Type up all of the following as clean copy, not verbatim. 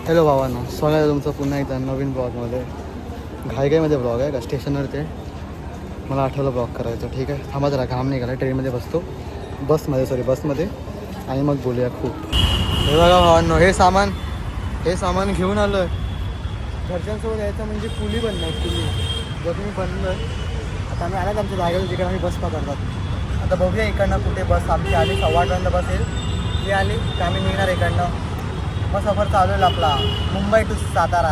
Hello भावांनो, स्वागत आहे तुमचं पुन्हा एकदा नवीन ब्लॉगमध्ये. घाईघाईमध्ये ब्लॉग आहे का स्टेशनवर ते मला आठवलं ब्लॉग करायचं. ठीक आहे, थांबा जरा, काम नाही करा. ट्रेनमध्ये बसतो, बसमध्ये आणि मग बोलूया खूप. हे बघा भावांनो, हे सामान घेऊन आलो आहे. घरच्यांसोबत यायचं म्हणजे कुली बनणार, कुली जर तुम्ही बनलं. आता आम्ही आलाच आमच्या जागेवर जिकडे आम्ही बस पकडतात. आता बघूया इकडनं कुठे बस आमची आली. 8:15 बस येईल. ती आली की आम्ही निघणार इकडनं. मग सफर चालू आहे आपला मुंबई टू सातारा.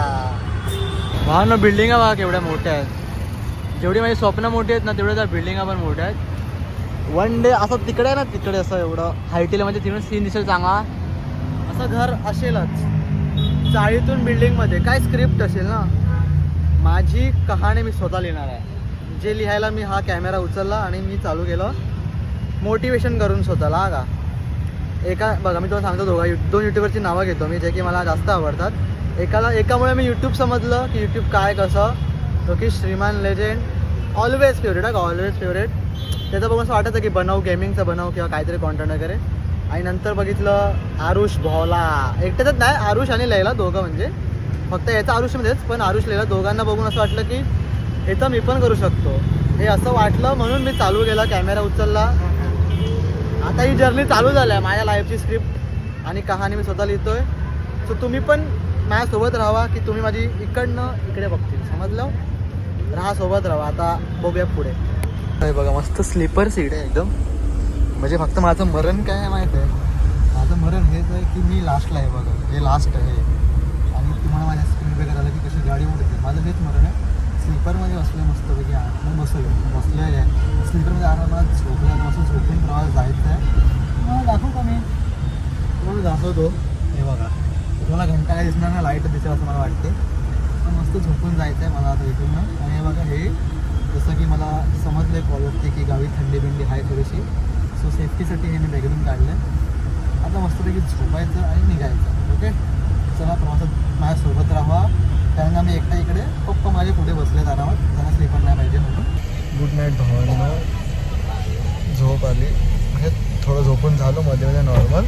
भावांनो, बिल्डिंगा बघा केवढ्या मोठ्या आहेत. जेवढी माझी स्वप्न मोठी आहेत ना, तेवढ्या त्या बिल्डिंगा पण मोठ्या आहेत. वन डे असं तिकडे आहे ना, तिकडे असं एवढं हायटीला म्हणजे तिकडून सीन दिसेल चांगला. असं घर असेलच चाळीतून बिल्डिंगमध्ये. काय स्क्रिप्ट असेल ना. माझी कहाणी मी स्वतः लिहिणार आहे. जे लिहायला मी हा कॅमेरा उचलला आणि मी चालू केलं मोटिवेशन करून स्वतःला. हा का बघा, मी तुम्हाला सांगतो, दोन यूट्यूबरची नावं घेतो मी, जे की मला जास्त आवडतात. एकामुळे मी यूट्यूब समजलं की यूट्यूब काय कसं. तो की श्रीमान लेजेंड, ऑलवेज फेवरेट आहे का, ऑलवेज फेवरेट. त्याचं बघून असं वाटायचं की बनव, गेमिंगचं बनव किंवा काहीतरी कॉन्टेंट वगैरे. आणि नंतर बघितलं आरुष भोला. एकट्याच नाही, आरुष आणि लैला दोघं, म्हणजे फक्त याचा आरुषमध्येच, पण आरुष लैला दोघांना बघून असं वाटलं की हे तर मी पण करू शकतो. हे असं वाटलं म्हणून मी चालू केला, कॅमेरा उचलला. आता ही जर्नी चालू झाली आहे. माझ्या लाईफची स्क्रिप्ट आणि कहाणी मी स्वतः लिहितोय. सो तुम्ही पण माझ्यासोबत राहा की तुम्ही माझी इकडनं इकडे बघतील. समजलं, राहा, सोबत राहा. आता बघूया पुढे. हे बघा, मस्त स्लीपर सीट आहे एकदम. म्हणजे फक्त माझं मरण काय आहे माहीत आहे, माझं मरण हेच आहे की मी लास्टला आहे. बघा, हे लास्ट आहे आणि तुम्हाला माझ्या स्क्रीन पे करायला की कशी गाडी उडते. माझं हेच मरण आहे. स्लीपरमध्ये बसलं मस्तपैकी, मग बसलं आहे. स्लीपरमध्ये आराम, मला झोपलं, मस्त झोपून प्रवास जायचं आहे. तुम्हाला दाखवू का मी, तुम्हाला दाखवतो. हे बघा, तुम्हाला घंटा काय दिसणार ना, लाईट दिसेल असं मला वाटते. पण मस्त झोपून जायचं आहे मला आता इथून. आणि हे बघा, हे जसं की मला समजलं आहे कॉलवरती की गावी थंडी बिंडी आहे थोडीशी. सो सेफ्टीसाठी हे मी बॅगेतून काढलं आहे. आता मस्तपैकी झोपायचं आणि निघायचं. ओके, चला, प्रवासात माझ्यासोबत राहा. कारण का मी एकटा इकडे, पप्पा माझे पुढे बसलेत आरामात, त्यांना स्लीपर नाही पाहिजे म्हणून. गुड नाईट भावांनो. झोप आली, म्हणजे थोडं झोपून झालो मध्ये नॉर्मल.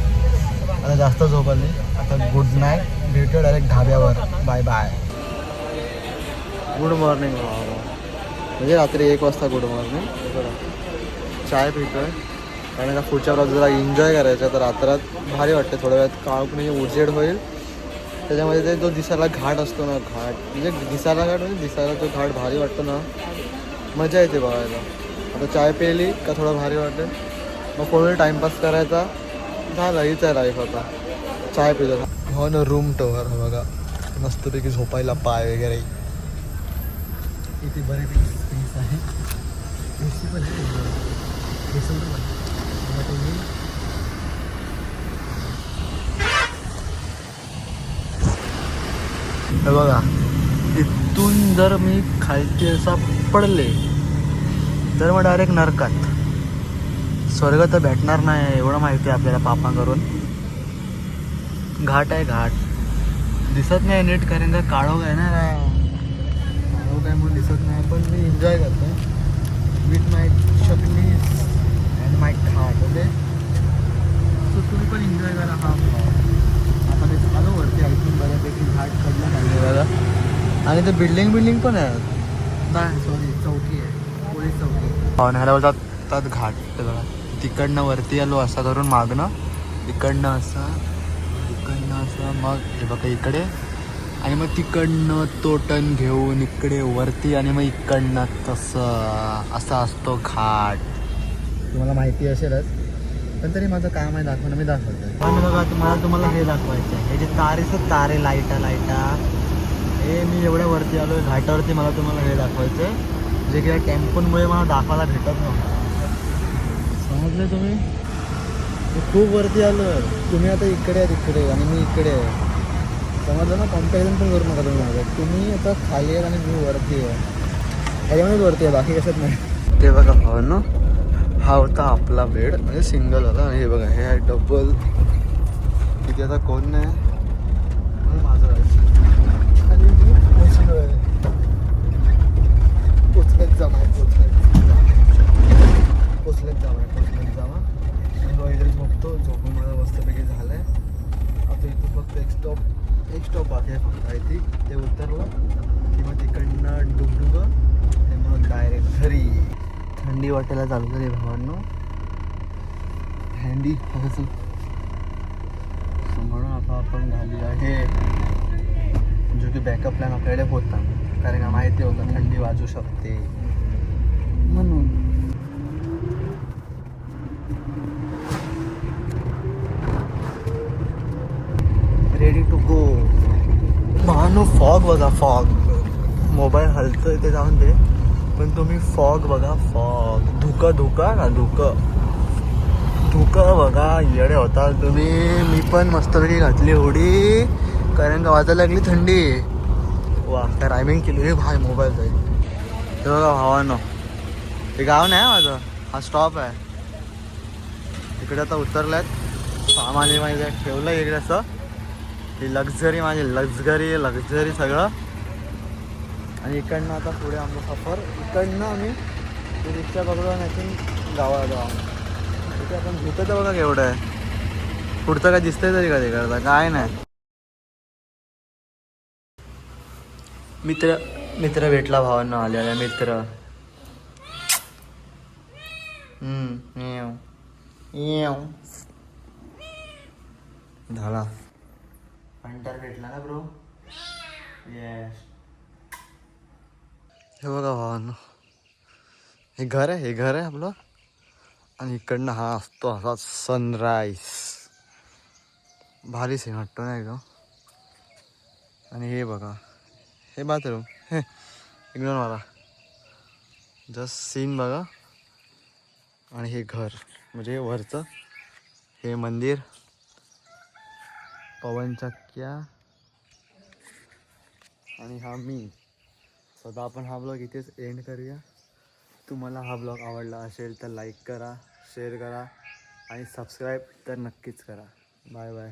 आता जास्त झोप आली. आता गुड नाईट. भेटूया डायरेक्ट ढाब्यावर. Bye bye. गुड मॉर्निंग भावा, म्हणजे रात्री 1 वाजता गुड मॉर्निंग. चाय पितोय कारण का पुढच्या बाजूला एन्जॉय करायचं. तर रात्रात भारी वाटते. थोड्या वेळात काळोख उजेड होईल. त्याच्यामध्ये ते जो दिसायला घाट असतो ना, घाट म्हणजे दिसायला तो घाट भारी वाटतो ना, मजा येते बघायला. आता चाय प्यायली का थोडं भारी वाटते. मग फोनवर टाईमपास करायचा. झालं, हीच आहे लाईफ. आता चाय पितो. हो ना, रूम टोवर बघा, मस्तपैकी झोपायला पाय वगैरे. इथे बऱ्यापैकी स्पेस आहे. एसी पण आहे. हे बघा, इथून जर मी खालती असा पडले तर मग डायरेक्ट नरकात. स्वर्ग तर भेटणार नाही एवढं माहिती आहे आपल्याला पापांकरून. घाट आहे, घाट दिसत नाही नीट कारण का काळोख आहे ना, काळोख आहे म्हणून दिसत नाही. पण मी एन्जॉय करतो with my chutneys and my ghat. Okay, so तुम्ही पण एन्जॉय करा हा ब्लॉग. आता मी चालू वरती ऐकून बऱ्यापैकी घाट कडलं खाल्ले बघा. आणि ते बिल्डिंग पण आहे. नाही, सॉरी, चौकी आहे, पोलीस चौकी. ह्याला बोलतात घाट. ते बघा, तिकडनं वरती आलो असा करून मागणं, इकडनं असं, मग हे बघा इकडे, आणि मग तिकडनं तो टर्न घेऊन इकडे वरती, आणि मग इकडनं तसं असा असतो घाट. तुम्हाला माहिती असेलच, पण तरी माझं काम आहे दाखवणं, मी दाखवतो. पण बघा, तुम्हाला हे दाखवायचं आहे. हे जे तारे लाईटा, हे मी एवढ्या वरती आलो आहे घाटावरती. मला तुम्हाला हे दाखवायचं आहे, जे की या टेम्पोमुळे मला दाखवायला भेटत नव्हतं. समजले तुम्ही? खूप वरती आलो आहे. तुम्ही आता इकडे आहे, तिकडे, आणि मी इकडे आहे. समजलं ना? कॉम्पॅरिझन पण करू नका तुम्ही माझं. तुम्ही आता खाली आहे आणि मी वरती आहे. ह्याच्यामध्येच वरती आहे, बाकी कशात नाही. ते बघा भावांनो, हा होता आपला बेड, म्हणजे सिंगल होता. आणि हे बघा, हे आहे डबल. तिथे आता कोण नाही म्हणून माझं राहायचं. आणि मी पोचलो आहे. पोचलेच जावा. आणि इकडे झोपतो. झोपून मला मस्तपैकी झालं आहे. आता इथं फक्त एक स्टॉप एक स्टॉप बाकी आहे फक्त आय थिंक. ते उतरलं की मग तिकडनं डुगडुगं ते मग डायरेक्ट घरी. थंडी वाटायला चालू झाली भावांनो. हँडी कसं म्हणून आता आपण घाली आहे जो की बॅकअप प्लॅन आपल्याकडे होता, कारण का माहिती होतं थंडी वाजू शकते म्हणून. Ready to go. भावांनो फॉग बघा, फॉग. मोबाईल हलतोय ते जाऊन दे, पण तुम्ही फॉग बघा, फॉग. धुका ना धुका बघा, येडे होता तुम्ही. मी पण मस्तपैकी घातली उडी, कारण का वाजायला लागली थंडी. वा काय रायमिंग केली रे भाई मोबाईल जाईल. हे बघा भावांनो, हे गाव नाही माझं, हा स्टॉप आहे. इकडे आता उतरल्यात, सामान माझ्या ठेवलं इकडे असं. ही लक्झरी माझी लक्झरी सगळं. आणि इकडनं आता पुढे आमचं सफर. इकडनं आम्ही रिक्षा पकडून आणखी गावाला जाऊ. तिथे आपण झोपायचं बघा केवढं आहे. पुढचं काय दिसतंय तरी का तिकडचं काय नाही. मित्र भेटला भावांना, आलेला मित्र. झाला हंटर भेटला ना ब्रो. येस. हे बघा भावांनो, हे घर आहे आपलं. आणि इकडनं हा असतो असा सनराईज. भारी सीन वाटतो ना एकदम. आणि हे बघा, हे बाथरूम. हे इग्नोर मारा, जस्ट सीन बघा. आणि हे घर म्हणजे वरचं हे मंदिर, पवनचक्क्या. आणि हा मी. स्वतः आपण हा ब्लॉग इथेच एंड करूया. तुम्हाला हा ब्लॉग आवडला असेल तर लाईक करा, शेअर करा आणि सबस्क्राईब तर नक्कीच करा. Bye bye.